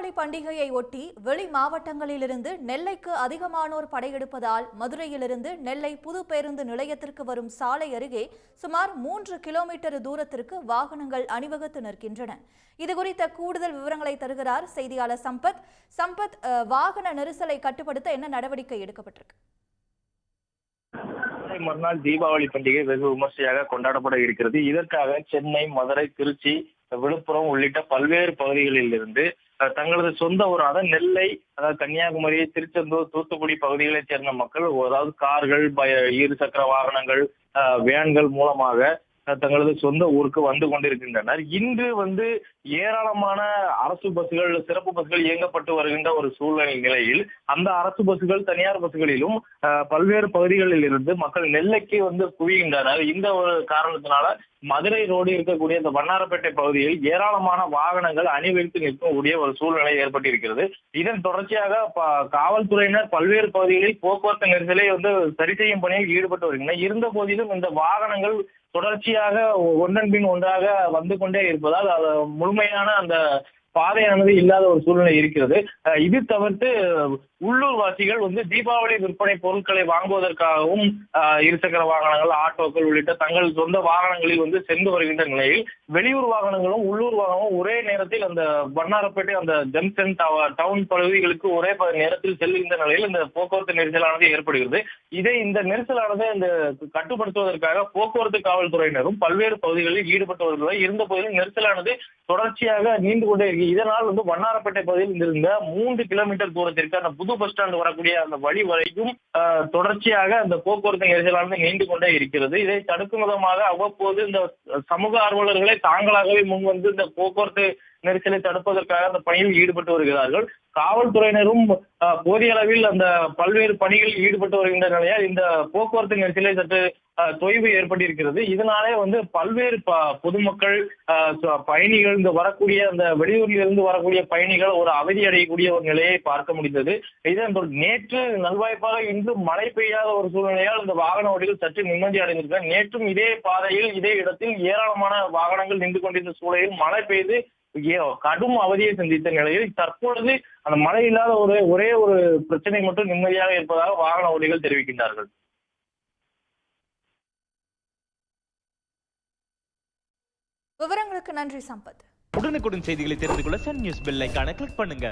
தீபாவளி பண்டிகையை ஒட்டி வெளி மாவட்டங்களிலிருந்து நெல்லைக்கு அதிகமானோர் படையெடுப்பதால் மதுரையிலிருந்து நெல்லை புது பேருந்து நிலையத்திற்கு வரும் சாலை அருகே சுமார் 3 கிலோமீட்டர் தூரத்திற்கு வாகனங்கள் அணிவகுத்து நிற்கின்றன. இதுகுறித்த கூடுதல் விவரங்களை தருகிறார் செய்தியாளர் சம்பத். வாகன நெரிசலை கட்டுப்படுத்த என்ன நடவடிக்கை எடுக்கப்பட்டிருக்கு? மறுநாள் தீபாவளி பண்டிகை வெகு விமர்சையாக கொண்டாடப்பட இருக்கிறது. இதற்காக சென்னை, மதுரை, திருச்சி, விழுப்புரம் உள்ளிட்ட பல்வேறு பகுதிகளில் இருந்து தங்களது சொந்த ஊரான நெல்லை, அதாவது கன்னியாகுமரி, திருச்செந்தூர், தூத்துக்குடி பகுதிகளைச் சேர்ந்த மக்கள், அதாவது கார்கள், இருசக்கர வாகனங்கள், வேன்கள் மூலமாக தங்களது சொந்த ஊருக்கு வந்து கொண்டிருக்கின்றனர். இன்று ஏராளமான அரசு பஸ்கள், சிறப்பு பஸ்கள் இயங்கப்பட்டு வருகின்ற ஒரு சூழ்நிலை நிலையில் அந்த அரசு பஸ்கள், தனியார் பஸ்களிலும் பல்வேறு பகுதிகளில் இருந்து மக்கள் நெல்லைக்கு குவிகின்றனர். இந்த ஒரு காரணத்தினால மதுரை ரோடு இருக்கக்கூடிய இந்த வண்ணாரப்பேட்டை பகுதியில் ஏராளமான வாகனங்கள் அணிவகுத்து நிற்கக்கூடிய ஒரு சூழ்நிலை ஏற்பட்டிருக்கிறது. இதன் தொடர்ச்சியாக காவல்துறையினர் பல்வேறு பகுதிகளில் போக்குவரத்து நெரிசலை சரி செய்யும் பணியில் ஈடுபட்டு வருகின்றனர். இருந்த போதிலும் இந்த வாகனங்கள் தொடர்ச்சியாக ஒன்றன் பின் ஒன்றாக வந்து கொண்டே இருப்பதால் அது முழுமையான அந்த பாதையானது இல்லாத ஒரு சூழ்நிலை இருக்கிறது. இது தவிர்த்து உள்ளூர் வாசிகள் தீபாவளி விற்பனை பொருட்களை வாங்குவதற்காகவும் இருசக்கர வாகனங்கள், ஆட்டோக்கள் உள்ளிட்ட தங்கள் சொந்த வாகனங்களில் சென்று வருகின்ற நிலையில் வெளியூர் வாகனங்களும் உள்ளூர் வாகனமும் ஒரே நேரத்தில் அந்த வண்ணாரப்பேட்டை அந்த ஜங்ஷன் டவுன் பகுதிகளுக்கு ஒரே நேரத்தில் செல்கின்ற நிலையில் இந்த போக்குவரத்து நெரிசலானது ஏற்படுகிறது. இந்த நெரிசலானது இந்த கட்டுப்படுத்துவதற்காக போக்குவரத்து காவல்துறையினரும் பல்வேறு பகுதிகளில் ஈடுபட்டு வருவதாக இருந்த போதிலும் நெரிசலானது தொடர்ச்சியாக நீண்டு கொண்டே இருக்கு. இதனால் வண்ணாரப்பேட்டை பகுதியில் இருந்த 3 கிலோமீட்டர் தூரத்திற்கு அந்த புது பஸ் ஸ்டாண்ட் வரக்கூடிய அந்த வழி வரைக்கும் தொடர்ச்சியாக அந்த போக்குவரத்து நெரிசலானது நீண்டு கொண்டே இருக்கிறது. இதை தடுக்கும் விதமாக அவ்வப்போது இந்த சமூக ஆர்வலர்களை தாங்களாகவே முன்வந்து இந்த போக்குவரத்து நெரிசலை தடுப்பதற்காக அந்த பணியில் ஈடுபட்டு வருகிறார்கள். காவல்துறையினரும் போதிய அளவில் அந்த பல்வேறு பணிகளில் ஈடுபட்டு வருகின்ற நிலையால் இந்த போக்குவரத்து நெரிசலை சற்று தொய்வு ஏற்பட்டிருக்கிறது. இதனாலே பல்வேறு பொதுமக்கள், பயணிகள், இந்த வரக்கூடிய அந்த வெளியூரில் இருந்து வரக்கூடிய பயணிகள் ஒரு அவதி அடையக்கூடிய ஒரு நிலையை பார்க்க முடிந்தது. இதன் நேற்று நல்வாய்ப்பாக இன்று மழை பெய்யாத ஒரு சூழ்நிலையால் இந்த வாகன ஓட்டிகள் சற்று நிம்மதி அடைந்திருக்கிறார். நேற்றும் இதே பாதையில் இதே இடத்தில் ஏராளமான வாகனங்கள் நின்று கொண்டிருந்த சூழலில் மழை பெய்து கடும் அவதியை சந்தித்த நிலையில் தற்பொழுது அந்த மழை இல்லாத ஒரே ஒரு பிரச்சனை மட்டும் நிம்மதியாக இருப்பதாக வாகன ஓட்டிகள் தெரிவிக்கின்றார்கள். விவரங்களுக்கு நன்றி சம்பத். உடனுக்குடன் செய்திகளை தெரிந்து கொள்ள சன் நியூஸ் பெல் ஐகானை கிளிக் பண்ணுங்க.